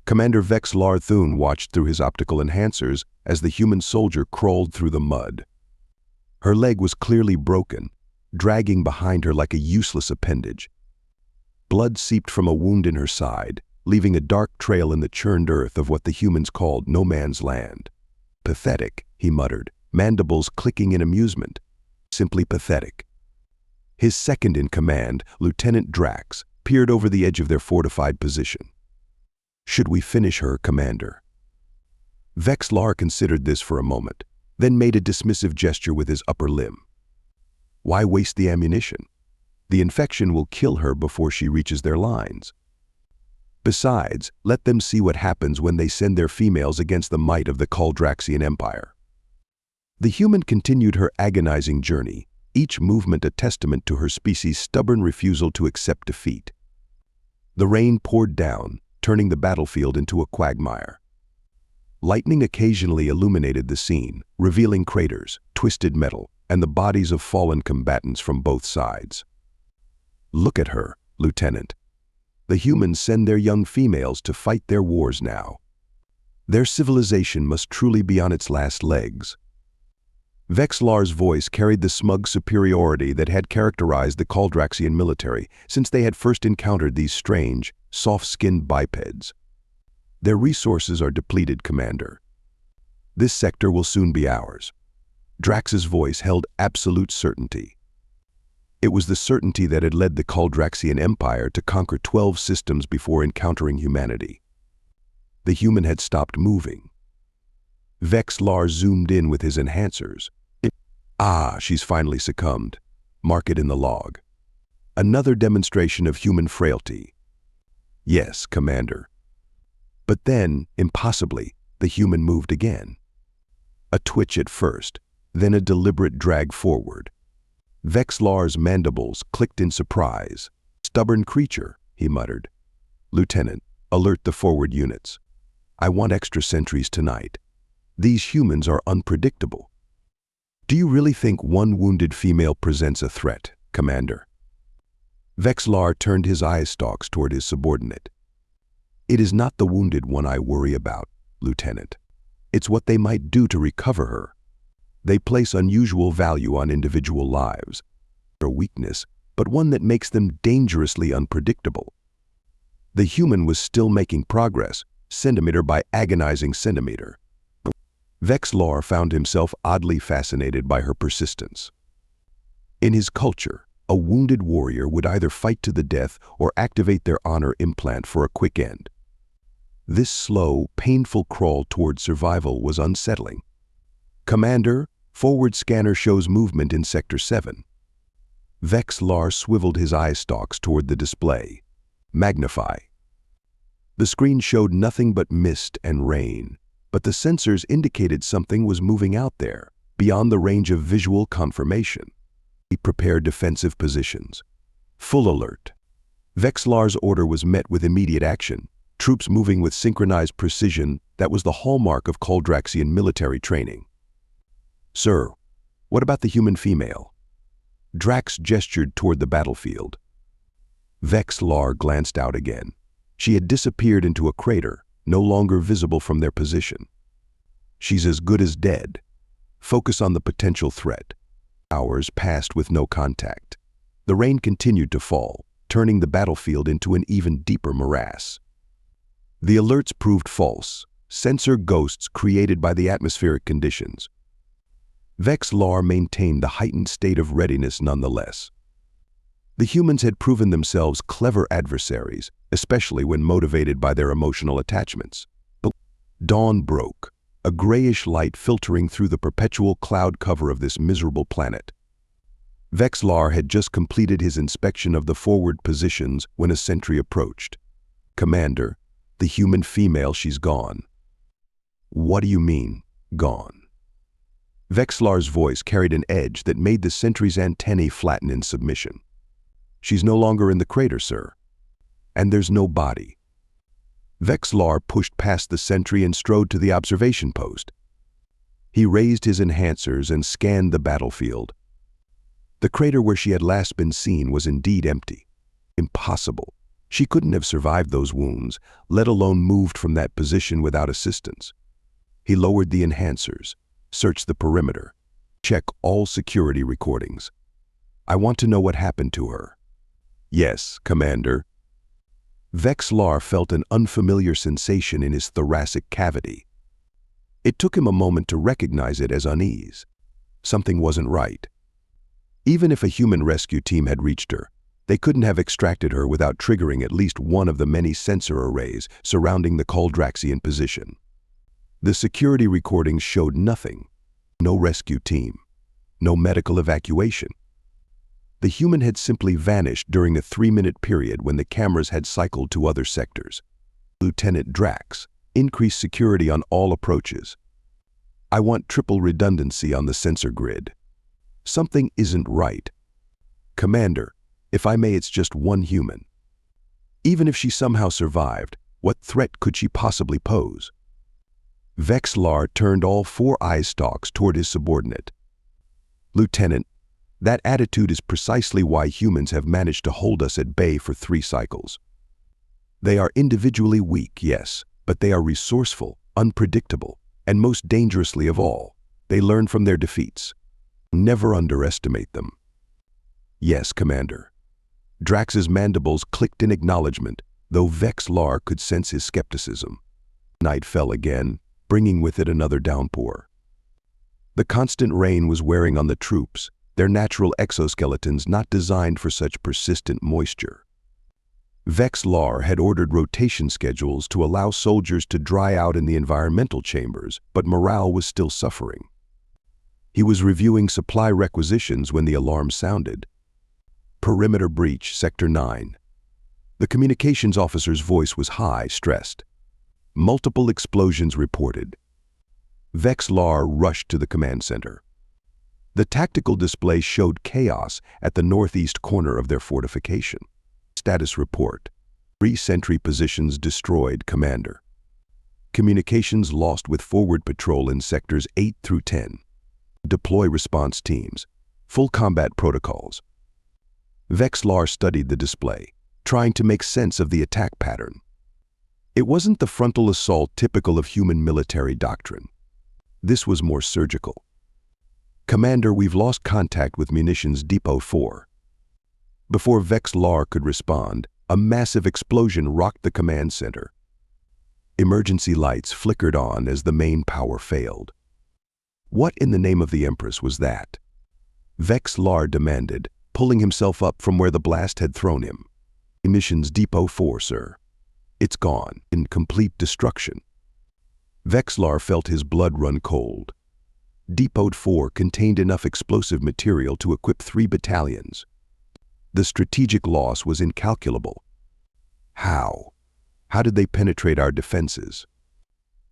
Commander Vex'lar watched through his optical enhancers as the human soldier crawled through the mud. Her leg was clearly broken, dragging behind her like a useless appendage. Blood seeped from a wound in her side, leaving a dark trail in the churned earth of what the humans called no man's land. "Pathetic," he muttered, mandibles clicking in amusement. "Simply pathetic." His second in command, Lieutenant Drax, peered over the edge of their fortified position. "Should we finish her, Commander?" Vex'lar considered this for a moment, then made a dismissive gesture with his upper limb. "Why waste the ammunition? The infection will kill her before she reaches their lines. Besides, let them see what happens when they send their females against the might of the Kaldraxian Empire." The human continued her agonizing journey, each movement a testament to her species' stubborn refusal to accept defeat. The rain poured down, turning the battlefield into a quagmire. Lightning occasionally illuminated the scene, revealing craters, twisted metal, and the bodies of fallen combatants from both sides. "Look at her, Lieutenant. The humans send their young females to fight their wars now. Their civilization must truly be on its last legs." Vex'lar's voice carried the smug superiority that had characterized the Kaldraxian military since they had first encountered these strange, soft-skinned bipeds. "Their resources are depleted, Commander. This sector will soon be ours." Drax's voice held absolute certainty. It was the certainty that had led the Kaldraxian Empire to conquer 12 systems before encountering humanity. The human had stopped moving. Vex'lar zoomed in with his enhancers. She's finally succumbed. Mark it in the log. Another demonstration of human frailty. "Yes, Commander." But then, impossibly, the human moved again. A twitch at first, then a deliberate drag forward. Vex'lar's mandibles clicked in surprise. "Stubborn creature," he muttered. "Lieutenant, alert the forward units. I want extra sentries tonight. These humans are unpredictable." "Do you really think one wounded female presents a threat, Commander?" Vex'lar turned his eye stalks toward his subordinate. "It is not the wounded one I worry about, Lieutenant. It's what they might do to recover her. They place unusual value on individual lives. A weakness, but one that makes them dangerously unpredictable." The human was still making progress, centimeter by agonizing centimeter. Vex'lar found himself oddly fascinated by her persistence. In his culture, a wounded warrior would either fight to the death or activate their honor implant for a quick end. This slow, painful crawl toward survival was unsettling. "Commander, forward scanner shows movement in Sector 7. Vex'lar swiveled his eye stalks toward the display. "Magnify." The screen showed nothing but mist and rain, but the sensors indicated something was moving out there, beyond the range of visual confirmation. He prepared defensive positions. Full alert. Vex'lar's order was met with immediate action, troops moving with synchronized precision that was the hallmark of Kaldraxian military training. "Sir, what about the human female?" Drax gestured toward the battlefield. Vex'lar glanced out again. She had disappeared into a crater, no longer visible from their position. "She's as good as dead. Focus on the potential threat." Hours passed with no contact. The rain continued to fall, turning the battlefield into an even deeper morass. The alerts proved false, sensor ghosts created by the atmospheric conditions. Vex'lar maintained the heightened state of readiness nonetheless. The humans had proven themselves clever adversaries, especially when motivated by their emotional attachments. But dawn broke, a grayish light filtering through the perpetual cloud cover of this miserable planet. Vex'lar had just completed his inspection of the forward positions when a sentry approached. "Commander, the human female, she's gone." "What do you mean, gone?" Vex'lar's voice carried an edge that made the sentry's antennae flatten in submission. "She's no longer in the crater, sir. And there's no body." Vex'lar pushed past the sentry and strode to the observation post. He raised his enhancers and scanned the battlefield. The crater where she had last been seen was indeed empty. Impossible. She couldn't have survived those wounds, let alone moved from that position without assistance. He lowered the enhancers, searched the perimeter, checked all security recordings. I want to know what happened to her. Yes, Commander. Vex'lar felt an unfamiliar sensation in his thoracic cavity. It took him a moment to recognize it as unease. Something wasn't right. Even if a human rescue team had reached her, they couldn't have extracted her without triggering at least one of the many sensor arrays surrounding the Kaldraxian position. The security recordings showed nothing. No rescue team. No medical evacuation. The human had simply vanished during a 3-minute period when the cameras had cycled to other sectors. Lieutenant Drax, increase security on all approaches. I want triple redundancy on the sensor grid. Something isn't right. Commander, if I may, it's just one human. Even if she somehow survived, what threat could she possibly pose? Vex'lar turned all 4 eye stalks toward his subordinate. Lieutenant, that attitude is precisely why humans have managed to hold us at bay for 3 cycles. They are individually weak, yes, but they are resourceful, unpredictable, and most dangerously of all, they learn from their defeats. Never underestimate them. Yes, Commander. Drax's mandibles clicked in acknowledgement, though Vex'lar could sense his skepticism. Night fell again, bringing with it another downpour. The constant rain was wearing on the troops, their natural exoskeletons not designed for such persistent moisture. Vex'lar had ordered rotation schedules to allow soldiers to dry out in the environmental chambers, but morale was still suffering. He was reviewing supply requisitions when the alarm sounded. Perimeter breach, Sector 9. The communications officer's voice was high, stressed. Multiple explosions reported. Vex'lar rushed to the command center. The tactical display showed chaos at the northeast corner of their fortification. Status report. 3 sentry positions destroyed, Commander. Communications lost with forward patrol in sectors 8 through 10. Deploy response teams. Full combat protocols. Vex'lar studied the display, trying to make sense of the attack pattern. It wasn't the frontal assault typical of human military doctrine. This was more surgical. Commander, we've lost contact with Munitions Depot 4. Before Vex'lar could respond, a massive explosion rocked the command center. Emergency lights flickered on as the main power failed. What in the name of the Empress was that? Vex'lar demanded, pulling himself up from where the blast had thrown him. Munitions Depot 4, sir. It's gone, in complete destruction. Vex'lar felt his blood run cold. Depot 4 contained enough explosive material to equip 3 battalions. The strategic loss was incalculable. How? How did they penetrate our defenses?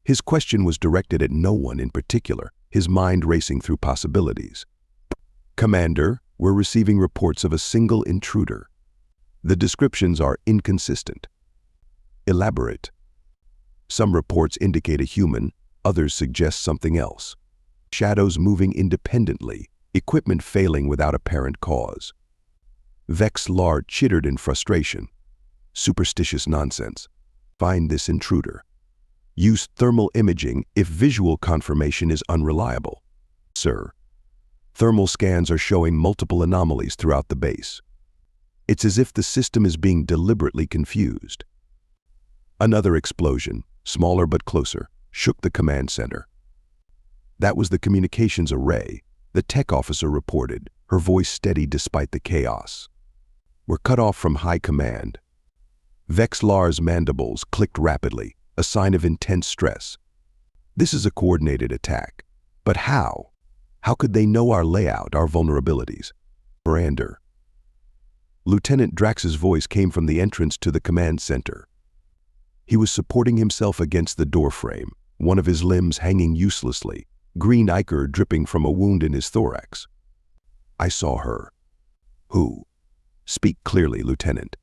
His question was directed at no one in particular, his mind racing through possibilities. Commander, we're receiving reports of a single intruder. The descriptions are inconsistent. Elaborate. Some reports indicate a human, others suggest something else. Shadows moving independently, equipment failing without apparent cause. Vex'lar chittered in frustration. Superstitious nonsense. Find this intruder. Use thermal imaging if visual confirmation is unreliable. Sir, thermal scans are showing multiple anomalies throughout the base. It's as if the system is being deliberately confused. Another explosion, smaller but closer, shook the command center. That was the communications array, the tech officer reported, her voice steady despite the chaos. We're cut off from high command. Vex'lar's mandibles clicked rapidly, a sign of intense stress. This is a coordinated attack. But how? How could they know our layout, our vulnerabilities? Commander. Lieutenant Drax's voice came from the entrance to the command center. He was supporting himself against the doorframe, one of his limbs hanging uselessly, green ichor dripping from a wound in his thorax. I saw her. Who? Speak clearly, Lieutenant.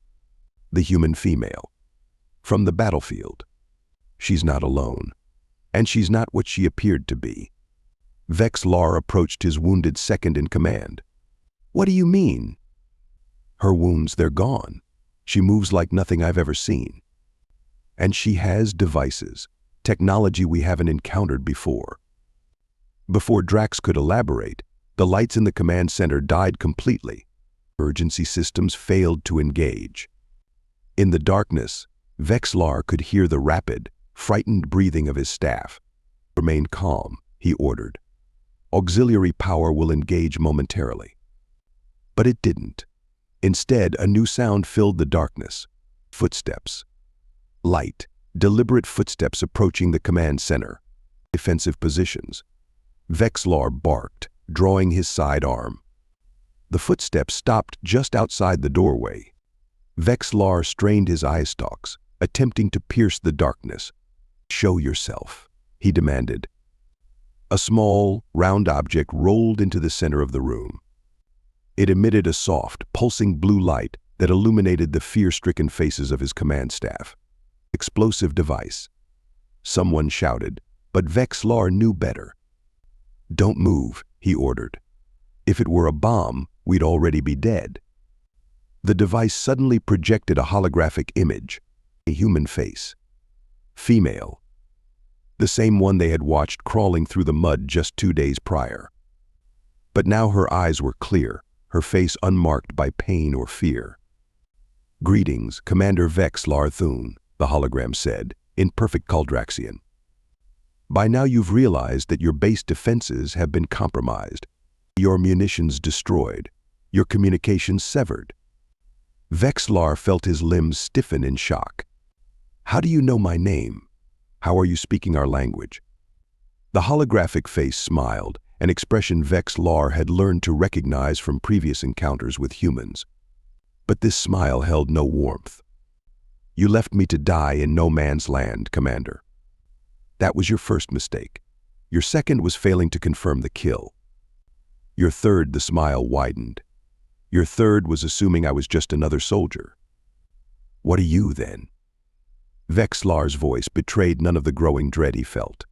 The human female. From the battlefield. She's not alone. And she's not what she appeared to be. Vex'lar approached his wounded second in command. What do you mean? Her wounds, they're gone. She moves like nothing I've ever seen. And she has devices, technology we haven't encountered before. Before Drax could elaborate, the lights in the command center died completely. Emergency systems failed to engage. In the darkness, Vex'lar could hear the rapid, frightened breathing of his staff. Remain calm, he ordered. Auxiliary power will engage momentarily. But it didn't. Instead, a new sound filled the darkness. Footsteps. Light, deliberate footsteps approaching the command center. Defensive positions. Vex'lar barked, drawing his sidearm. The footsteps stopped just outside the doorway. Vex'lar strained his eye stalks, attempting to pierce the darkness. "Show yourself," he demanded. A small, round object rolled into the center of the room. It emitted a soft, pulsing blue light that illuminated the fear-stricken faces of his command staff. Explosive device. Someone shouted, but Vex'lar knew better. "Don't move," he ordered. "If it were a bomb, we'd already be dead." The device suddenly projected a holographic image, a human face. Female. The same one they had watched crawling through the mud just 2 days prior. But now her eyes were clear, her face unmarked by pain or fear. "Greetings, Commander Vex'lar Thune," the hologram said, in perfect Kaldraxian. "By now you've realized that your base defenses have been compromised, your munitions destroyed, your communications severed." Vex'lar felt his limbs stiffen in shock. "How do you know my name? How are you speaking our language?" The holographic face smiled, an expression Vex'lar had learned to recognize from previous encounters with humans. But this smile held no warmth. "You left me to die in no man's land, Commander. That was your first mistake. Your second was failing to confirm the kill. Your third," the smile widened. "Your third was assuming I was just another soldier. What are you, then?" Vex'lar's voice betrayed none of the growing dread he felt.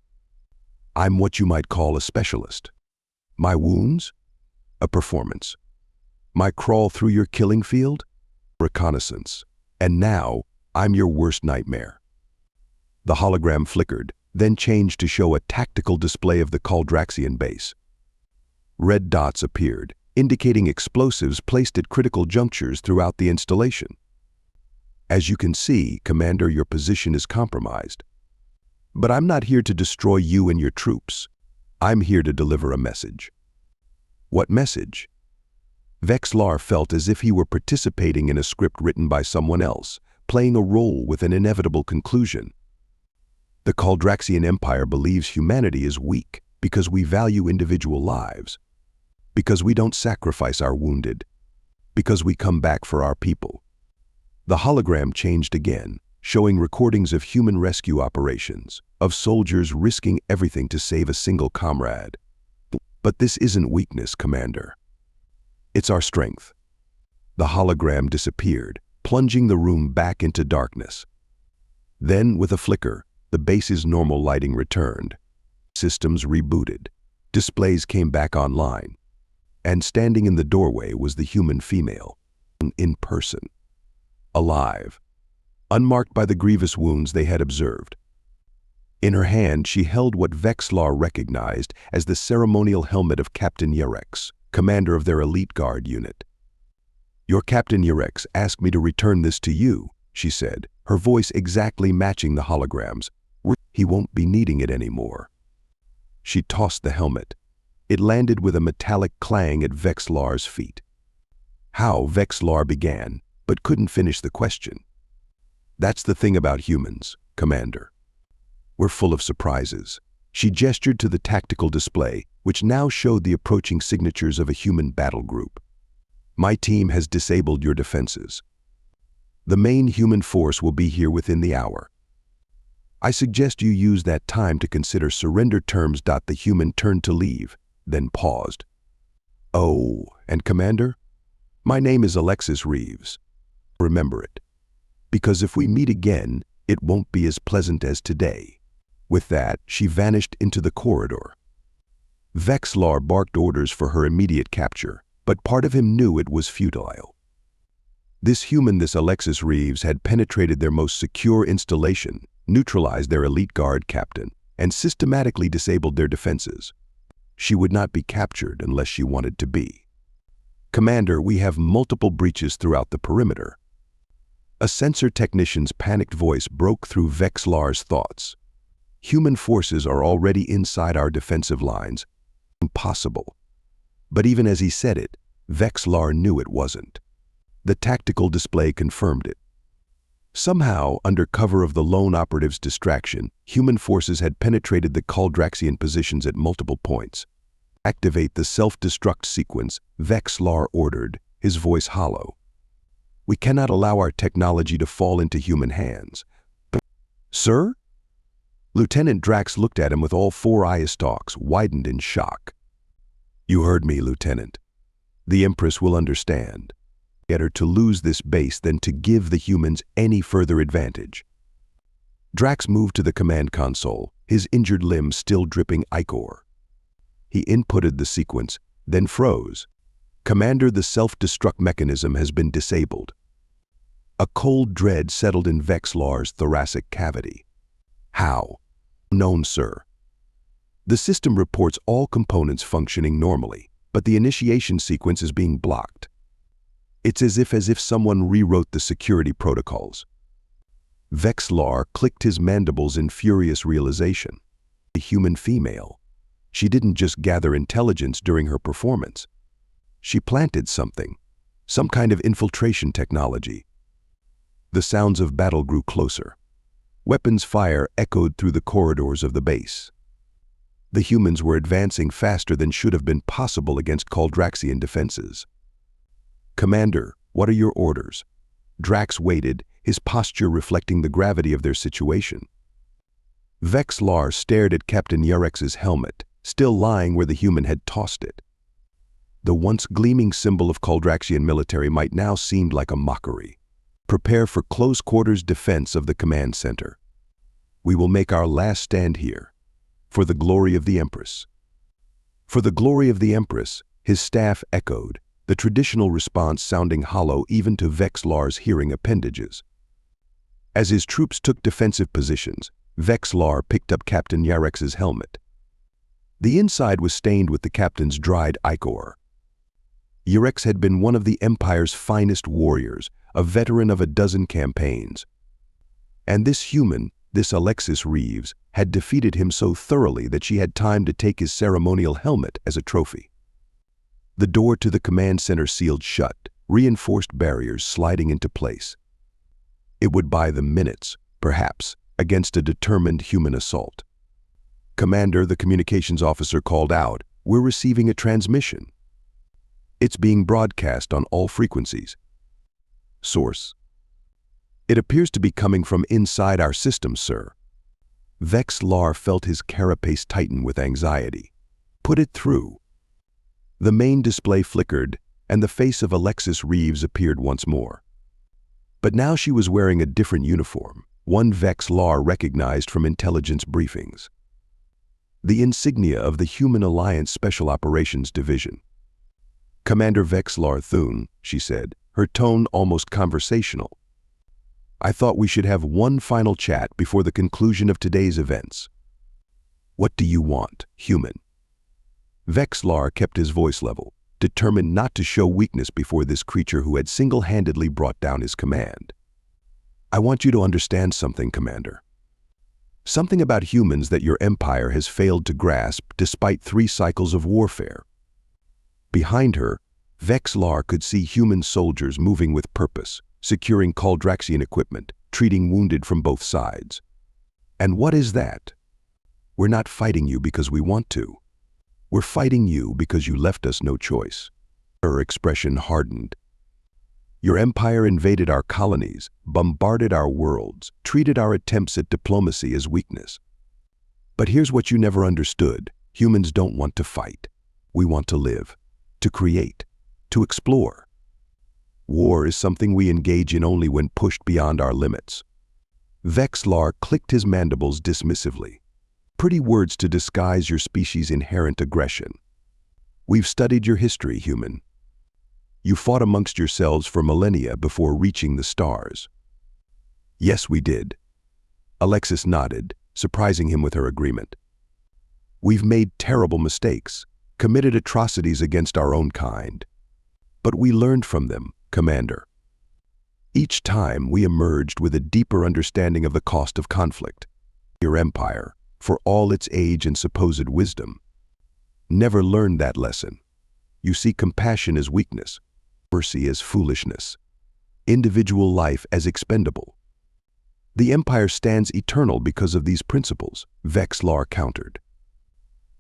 "I'm what you might call a specialist. My wounds? A performance. My crawl through your killing field? Reconnaissance. And now, I'm your worst nightmare." The hologram flickered, then changed to show a tactical display of the Kaldraxian base. Red dots appeared, indicating explosives placed at critical junctures throughout the installation. "As you can see, Commander, your position is compromised. But I'm not here to destroy you and your troops. I'm here to deliver a message." "What message?" Vex'lar felt as if he were participating in a script written by someone else, playing a role with an inevitable conclusion. "The Kaldraxian Empire believes humanity is weak because we value individual lives, because we don't sacrifice our wounded, because we come back for our people." The hologram changed again, showing recordings of human rescue operations, of soldiers risking everything to save a single comrade. "But this isn't weakness, Commander. It's our strength." The hologram disappeared, plunging the room back into darkness. Then, with a flicker, the base's normal lighting returned. Systems rebooted. Displays came back online. And standing in the doorway was the human female, in person, alive, unmarked by the grievous wounds they had observed. In her hand, she held what Vex'lar recognized as the ceremonial helmet of Captain Drax, commander of their elite guard unit. "Your Captain Drax asked me to return this to you," she said, her voice exactly matching the hologram's. "He won't be needing it anymore." She tossed the helmet. It landed with a metallic clang at Vex'lar's feet. How Vex'lar began, but couldn't finish the question. "That's the thing about humans, Commander. We're full of surprises." She gestured to the tactical display, which now showed the approaching signatures of a human battle group. "My team has disabled your defenses. The main human force will be here within the hour. I suggest you use that time to consider surrender terms." The human turned to leave, then paused. "Oh, and Commander, my name is Alexis Reeves. Remember it. Because if we meet again, it won't be as pleasant as today." With that, she vanished into the corridor. Vex'lar barked orders for her immediate capture, but part of him knew it was futile. This Alexis Reeves, had penetrated their most secure installation, neutralized their elite guard captain, and systematically disabled their defenses. She would not be captured unless she wanted to be. "Commander, we have multiple breaches throughout the perimeter." A sensor technician's panicked voice broke through Vex'lar's thoughts. "Human forces are already inside our defensive lines. Impossible." But even as he said it, Vex'lar knew it wasn't. The tactical display confirmed it. Somehow, under cover of the lone operative's distraction, human forces had penetrated the Kaldraxian positions at multiple points. "Activate the self-destruct sequence," Vex'lar ordered, his voice hollow. "We cannot allow our technology to fall into human hands." "Sir?" Lieutenant Drax looked at him with all four eye stalks widened in shock. "You heard me, Lieutenant. The Empress will understand. Better to lose this base than to give the humans any further advantage." Drax moved to the command console, his injured limb still dripping ichor. He inputted the sequence, then froze. "Commander, the self-destruct mechanism has been disabled." A cold dread settled in Vex'lar's thoracic cavity. "How?" "Known, sir. The system reports all components functioning normally, but the initiation sequence is being blocked. It's as if someone rewrote the security protocols." Vex'lar clicked his mandibles in furious realization. A human female. She didn't just gather intelligence during her performance. She planted something, some kind of infiltration technology. The sounds of battle grew closer. Weapons fire echoed through the corridors of the base. The humans were advancing faster than should have been possible against Kaldraxian defenses. "Commander, what are your orders?" Drax waited, his posture reflecting the gravity of their situation. Vex'lar stared at Captain Yarex's helmet, still lying where the human had tossed it. The once gleaming symbol of Kaldraxian military might now seem like a mockery. "Prepare for close-quarters defense of the command center. We will make our last stand here. For the glory of the Empress." "For the glory of the Empress," his staff echoed, the traditional response sounding hollow even to Vex'lar's hearing appendages. As his troops took defensive positions, Vex'lar picked up Captain Yarex's helmet. The inside was stained with the captain's dried ichor. Yarex had been one of the Empire's finest warriors, a veteran of a dozen campaigns. And this human, this Alexis Reeves, had defeated him so thoroughly that she had time to take his ceremonial helmet as a trophy. The door to the command center sealed shut, reinforced barriers sliding into place. It would buy them minutes, perhaps, against a determined human assault. "Commander," the communications officer called out, "we're receiving a transmission. It's being broadcast on all frequencies." "Source?" "It appears to be coming from inside our system, sir." Vex'lar felt his carapace tighten with anxiety. "Put it through." The main display flickered, and the face of Alexis Reeves appeared once more. But now she was wearing a different uniform, one Vex'lar recognized from intelligence briefings. The insignia of the Human Alliance Special Operations Division. "Commander Vex'lar Thune," she said, her tone almost conversational. "I thought we should have one final chat before the conclusion of today's events." "What do you want, human?" Vex'lar kept his voice level, determined not to show weakness before this creature who had single-handedly brought down his command. "I want you to understand something, Commander. Something about humans that your empire has failed to grasp despite 3 cycles of warfare." Behind her, Vex'lar could see human soldiers moving with purpose, securing Kaldraxian equipment, treating wounded from both sides. "And what is that?" "We're not fighting you because we want to. We're fighting you because you left us no choice." Her expression hardened. "Your empire invaded our colonies, bombarded our worlds, treated our attempts at diplomacy as weakness. But here's what you never understood. Humans don't want to fight. We want to live, to create, to explore. War is something we engage in only when pushed beyond our limits." Vex'lar clicked his mandibles dismissively. "Pretty words to disguise your species' inherent aggression. We've studied your history, human. You fought amongst yourselves for millennia before reaching the stars. Yes, we did. Alexis nodded, surprising him with her agreement. We've made terrible mistakes, committed atrocities against our own kind. But we learned from them, Commander. Each time we emerged with a deeper understanding of the cost of conflict. Your empire, for all its age and supposed wisdom, never learned that lesson. You see compassion as weakness, mercy as foolishness, individual life as expendable. The Empire stands eternal because of these principles, Vex'lar countered.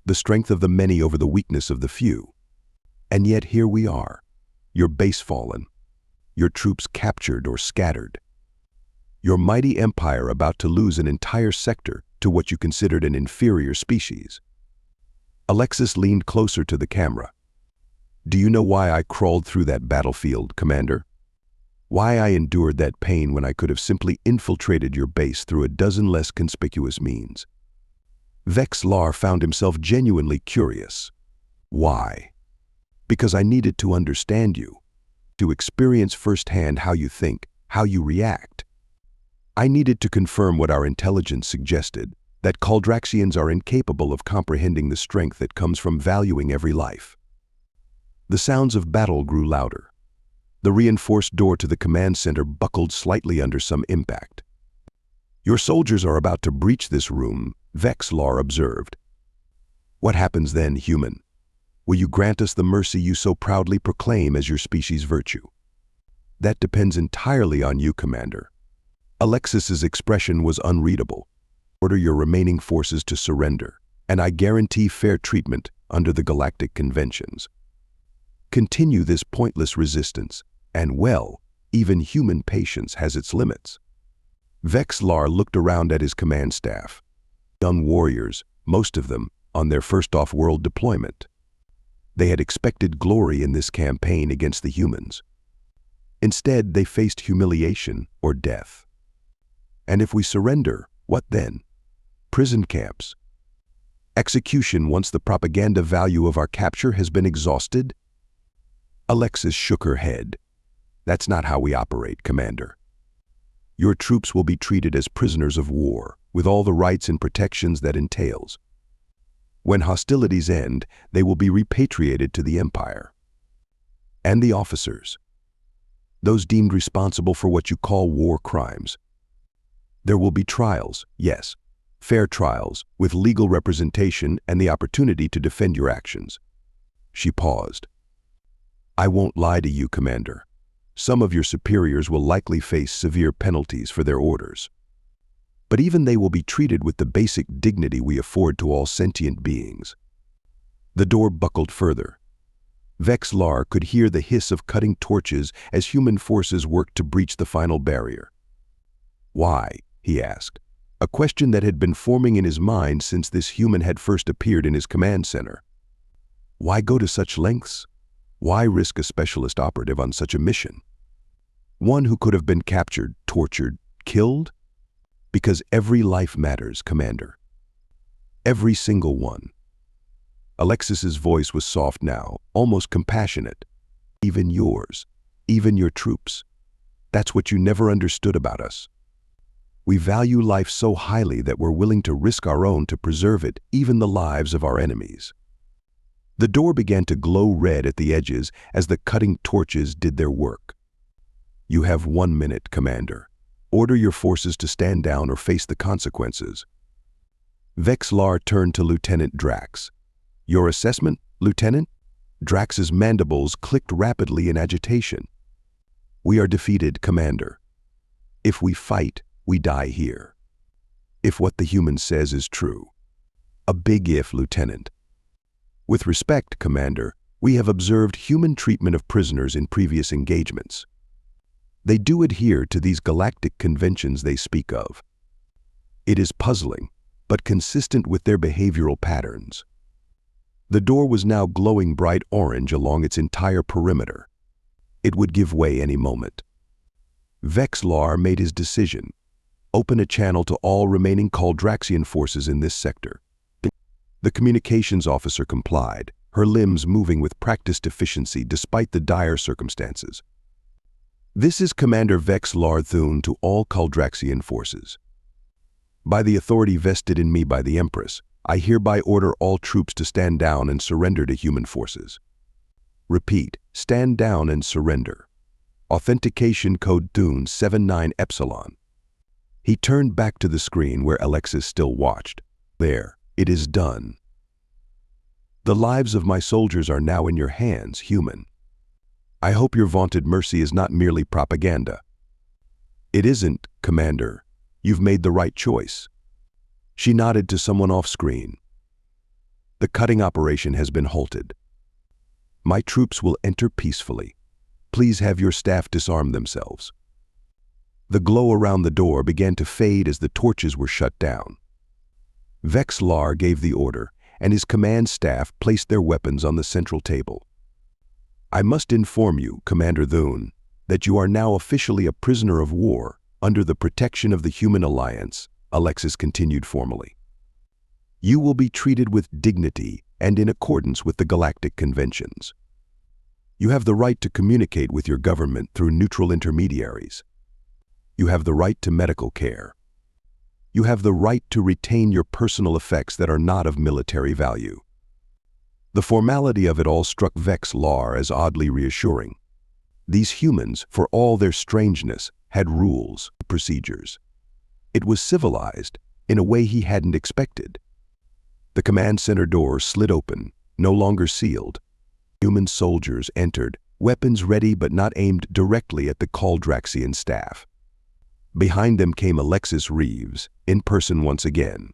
The strength of the many over the weakness of the few. And yet here we are, your base fallen, your troops captured or scattered. Your mighty empire about to lose an entire sector to what you considered an inferior species. Alexis leaned closer to the camera. Do you know why I crawled through that battlefield, Commander? Why I endured that pain when I could have simply infiltrated your base through a dozen less conspicuous means? Vex'lar found himself genuinely curious. Why? Because I needed to understand you, to experience firsthand how you think, how you react. I needed to confirm what our intelligence suggested, that Kaldraxians are incapable of comprehending the strength that comes from valuing every life. The sounds of battle grew louder. The reinforced door to the command center buckled slightly under some impact. Your soldiers are about to breach this room, Vex'lar observed. What happens then, human? Will you grant us the mercy you so proudly proclaim as your species' virtue? That depends entirely on you, Commander. Alexis's expression was unreadable. Order your remaining forces to surrender, and I guarantee fair treatment under the galactic conventions. Continue this pointless resistance, and well, even human patience has its limits. Vex'lar looked around at his command staff. Young warriors, most of them, on their first off-world deployment. They had expected glory in this campaign against the humans. Instead, they faced humiliation or death. And if we surrender, what then? Prison camps? Execution once the propaganda value of our capture has been exhausted? Alexis shook her head. That's not how we operate, Commander. Your troops will be treated as prisoners of war, with all the rights and protections that entails. When hostilities end, they will be repatriated to the Empire. And the officers, those deemed responsible for what you call war crimes. There will be trials, yes, fair trials, with legal representation and the opportunity to defend your actions. She paused. I won't lie to you, Commander. Some of your superiors will likely face severe penalties for their orders. But even they will be treated with the basic dignity we afford to all sentient beings. The door buckled further. Vex'lar could hear the hiss of cutting torches as human forces worked to breach the final barrier. Why? He asked, a question that had been forming in his mind since this human had first appeared in his command center. Why go to such lengths? Why risk a specialist operative on such a mission? One who could have been captured, tortured, killed? Because every life matters, Commander. Every single one. Alexis's voice was soft now, almost compassionate. Even yours, even your troops. That's what you never understood about us. We value life so highly that we're willing to risk our own to preserve it, even the lives of our enemies. The door began to glow red at the edges as the cutting torches did their work. You have 1 minute, Commander. Order your forces to stand down or face the consequences. Vex'lar turned to Lieutenant Drax. Your assessment, Lieutenant? Drax's mandibles clicked rapidly in agitation. We are defeated, Commander. If we fight, we die here. If what the human says is true. A big if, Lieutenant. With respect, Commander, we have observed human treatment of prisoners in previous engagements. They do adhere to these galactic conventions they speak of. It is puzzling, but consistent with their behavioral patterns. The door was now glowing bright orange along its entire perimeter. It would give way any moment. Vex'lar made his decision. Open a channel to all remaining Kaldraxian forces in this sector. The communications officer complied, her limbs moving with practiced efficiency despite the dire circumstances. "This is Commander Vex'lar Thune to all Kaldraxian forces. By the authority vested in me by the Empress, I hereby order all troops to stand down and surrender to human forces. Repeat, stand down and surrender. Authentication code Thune 79 Epsilon." He turned back to the screen where Alexis still watched. "There, it is done. The lives of my soldiers are now in your hands, human. I hope your vaunted mercy is not merely propaganda." "It isn't, Commander. You've made the right choice." She nodded to someone off-screen. "The cutting operation has been halted. My troops will enter peacefully. Please have your staff disarm themselves." The glow around the door began to fade as the torches were shut down. Vex'lar gave the order, and his command staff placed their weapons on the central table. "I must inform you, Commander Thune, that you are now officially a prisoner of war under the protection of the Human Alliance," Alexis continued formally. "You will be treated with dignity and in accordance with the Galactic Conventions. You have the right to communicate with your government through neutral intermediaries. You have the right to medical care. You have the right to retain your personal effects that are not of military value." The formality of it all struck Vex'lar as oddly reassuring. These humans, for all their strangeness, had rules, procedures. It was civilized in a way he hadn't expected. The command center door slid open, no longer sealed. Human soldiers entered, weapons ready but not aimed directly at the Kaldraxian staff. Behind them came Alexis Reeves, in person once again.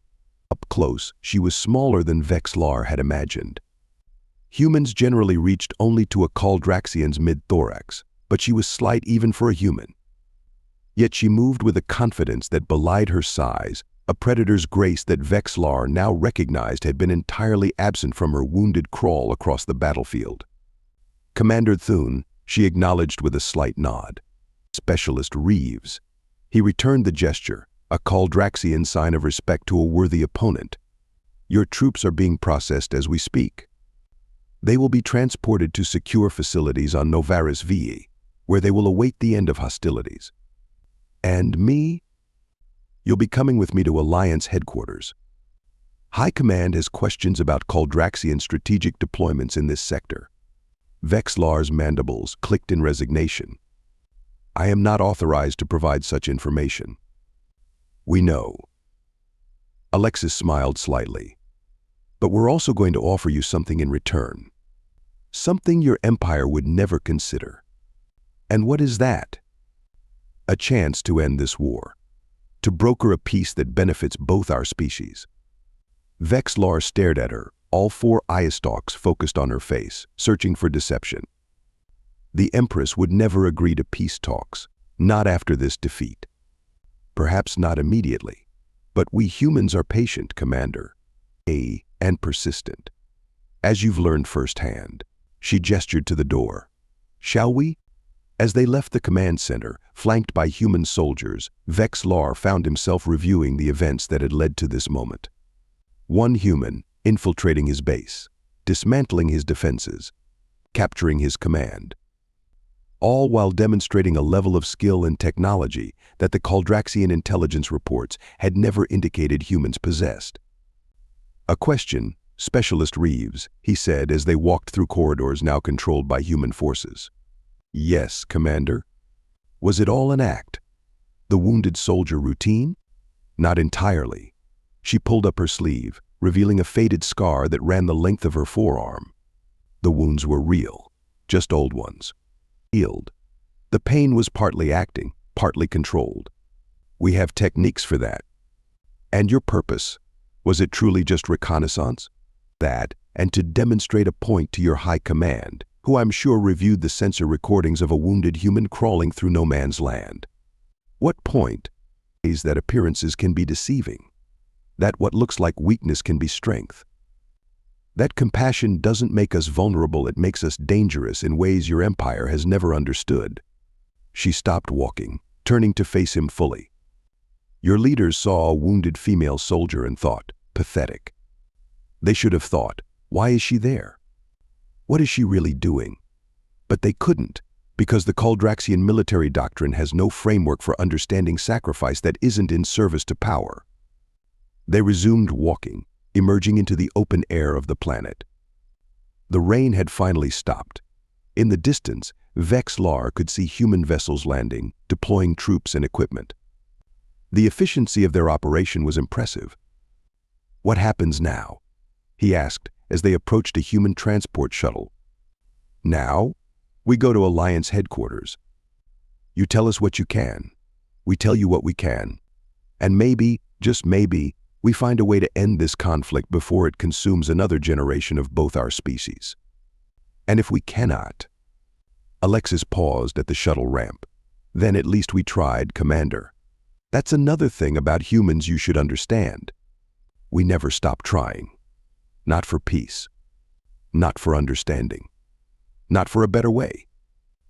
Up close, she was smaller than Vex'lar had imagined. Humans generally reached only to a Kaldraxian's mid-thorax, but she was slight even for a human. Yet she moved with a confidence that belied her size, a predator's grace that Vex'lar now recognized had been entirely absent from her wounded crawl across the battlefield. "Commander Thune," she acknowledged with a slight nod. "Specialist Reeves." He returned the gesture, a Kaldraxian sign of respect to a worthy opponent. "Your troops are being processed as we speak. They will be transported to secure facilities on Novaris VE, where they will await the end of hostilities. And me? You'll be coming with me to Alliance headquarters. High Command has questions about Kaldraxian strategic deployments in this sector." Vex'lar's mandibles clicked in resignation. "I am not authorized to provide such information." "We know." Alexis smiled slightly. "But we're also going to offer you something in return. Something your empire would never consider." "And what is that?" "A chance to end this war. To broker a peace that benefits both our species." Vex'lar stared at her, all four eye stalks focused on her face, searching for deception. The Empress would never agree to peace talks, not after this defeat. Perhaps not immediately, but we humans are patient, Commander. And persistent. As you've learned firsthand. She gestured to the door. "Shall we?" As they left the command center, flanked by human soldiers, Vex'lar found himself reviewing the events that had led to this moment. One human, infiltrating his base, dismantling his defenses, capturing his command. All while demonstrating a level of skill and technology that the Kaldraxian intelligence reports had never indicated humans possessed. "A question, Specialist Reeves," he said as they walked through corridors now controlled by human forces. "Yes, Commander." "Was it all an act? The wounded soldier routine?" "Not entirely." She pulled up her sleeve, revealing a faded scar that ran the length of her forearm. The wounds were real, just old ones. Healed. The pain was partly acting, partly controlled. "We have techniques for that." "And your purpose? Was it truly just reconnaissance?" "That, and to demonstrate a point to your high command, who I'm sure reviewed the sensor recordings of a wounded human crawling through no man's land." "What point?" "Is that appearances can be deceiving. That what looks like weakness can be strength. That compassion doesn't make us vulnerable, it makes us dangerous in ways your empire has never understood." She stopped walking, turning to face him fully. "Your leaders saw a wounded female soldier and thought, pathetic. They should have thought, why is she there? What is she really doing? But they couldn't, because the Kaldraxian military doctrine has no framework for understanding sacrifice that isn't in service to power. They resumed walking, emerging into the open air of the planet. The rain had finally stopped. In the distance, Vex'lar could see human vessels landing, deploying troops and equipment. The efficiency of their operation was impressive. "What happens now?" he asked as they approached a human transport shuttle. "Now, we go to Alliance headquarters. You tell us what you can. We tell you what we can. And maybe, just maybe, we find a way to end this conflict before it consumes another generation of both our species. And if we cannot..." Alexis paused at the shuttle ramp. "Then at least we tried, Commander. That's another thing about humans you should understand. We never stop trying. Not for peace. Not for understanding. Not for a better way."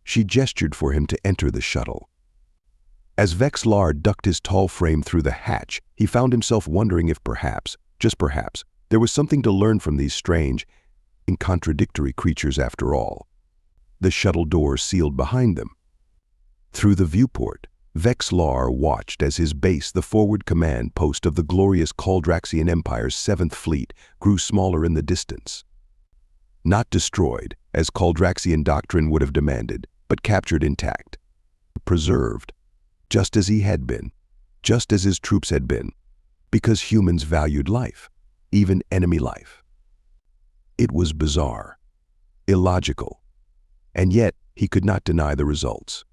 She gestured for him to enter the shuttle. As Vex'lar ducked his tall frame through the hatch, he found himself wondering if perhaps, just perhaps, there was something to learn from these strange and contradictory creatures after all. The shuttle doors sealed behind them. Through the viewport, Vex'lar watched as his base, the forward command post of the glorious Kaldraxian Empire's 7th Fleet, grew smaller in the distance. Not destroyed, as Kaldraxian doctrine would have demanded, but captured intact. Preserved, just as he had been, just as his troops had been, because humans valued life, even enemy life. It was bizarre, illogical, and yet he could not deny the results.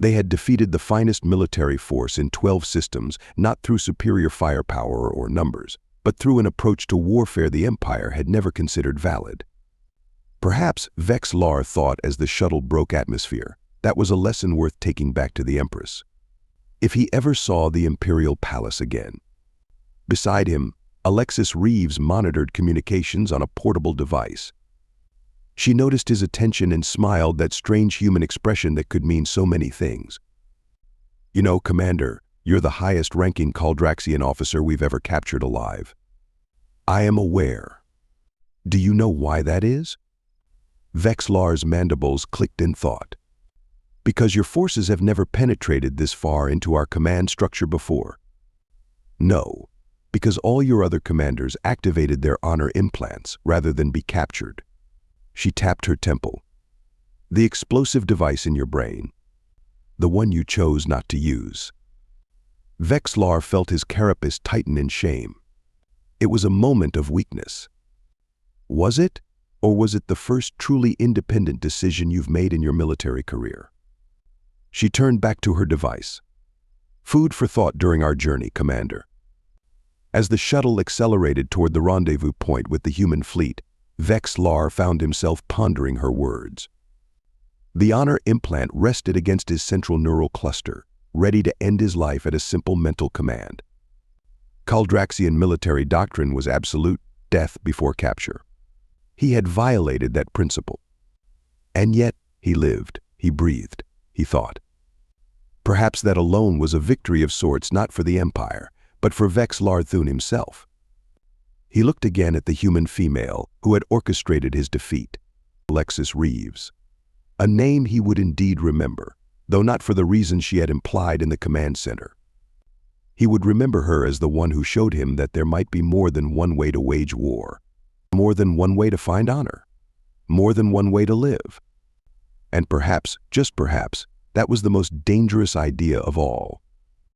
They had defeated the finest military force in 12 systems, not through superior firepower or numbers, but through an approach to warfare the Empire had never considered valid. Perhaps, Vex'lar thought as the shuttle broke atmosphere, that was a lesson worth taking back to the Empress. If he ever saw the Imperial Palace again. Beside him, Alexis Reeves monitored communications on a portable device. She noticed his attention and smiled, that strange human expression that could mean so many things. "You know, Commander, you're the highest-ranking Kaldraxian officer we've ever captured alive. I am aware. Do you know why that is?" Vex'lar's mandibles clicked in thought. "Because your forces have never penetrated this far into our command structure before." "No, because all your other commanders activated their honor implants rather than be captured." She tapped her temple. "The explosive device in your brain. The one you chose not to use." Vex'lar felt his carapace tighten in shame. It was a moment of weakness. Was it? Or was it the first truly independent decision you've made in your military career? She turned back to her device. "Food for thought during our journey, Commander." As the shuttle accelerated toward the rendezvous point with the human fleet, Vex'lar found himself pondering her words. The honor implant rested against his central neural cluster, ready to end his life at a simple mental command. Kaldraxian military doctrine was absolute, death before capture. He had violated that principle. And yet, he lived, he breathed, he thought. Perhaps that alone was a victory of sorts, not for the Empire, but for Vex'lar himself. He looked again at the human female who had orchestrated his defeat, Alexis Reeves. A name he would indeed remember, though not for the reasons she had implied in the command center. He would remember her as the one who showed him that there might be more than one way to wage war, more than one way to find honor, more than one way to live. And perhaps, just perhaps, that was the most dangerous idea of all.